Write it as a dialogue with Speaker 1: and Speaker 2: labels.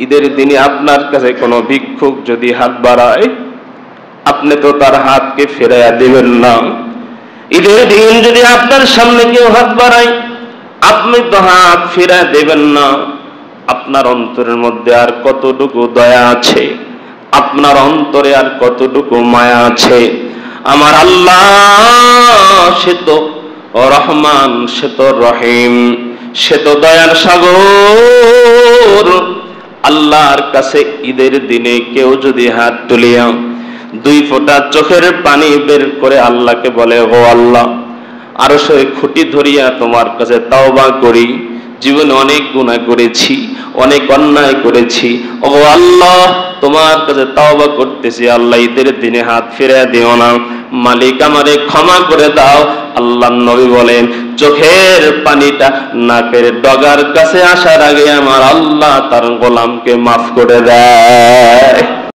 Speaker 1: ঈদের দিনে আপনার কাছে কোনো ভিক্ষুক যদি হাত বাড়ায়, আপনি তো তার হাতকে ফেরাইয়া দিবেন না। ঈদের দিন যদি আপনার সামনে কেউ হাত বাড়ায়, আপনি তো হাত ফেরাইয়া দেবেন না। আপনার অন্তরের মধ্যে আর কতটুকু দয়া আছে, আপনার অন্তরে আর কতটুকু মায়া আছে। আমার আল্লাহ সে তো রহমান, সে তো রহিম, সে তো দয়ার সাগর। আল্লাহর কাছে ঈদের দিনে কেউ যদি হাত তুলিয়া 2 ফোঁটা চোখের পানি বের করে আল্লাহকে বলে, ও আল্লাহ, আরশে খুঁটি ধরিয়া তোমার কাছে তাওবা করি, জীবনে অনেক গুনাহ করেছি, অনেক অন্যায় করেছি, ও আল্লাহ তোমার কাছে তাওবা করতেছি, আল্লাহ ঈদের দিনে হাত ফিরিয়ে দিও না, মালিক আমারে ক্ষমা করে দাও। আল্লাহর নবী বলেন, চোখের পানিটা নাকের ডগার কাছে আসার আগে আমার আল্লাহ তার গোলামকে মাফ করে দেয়।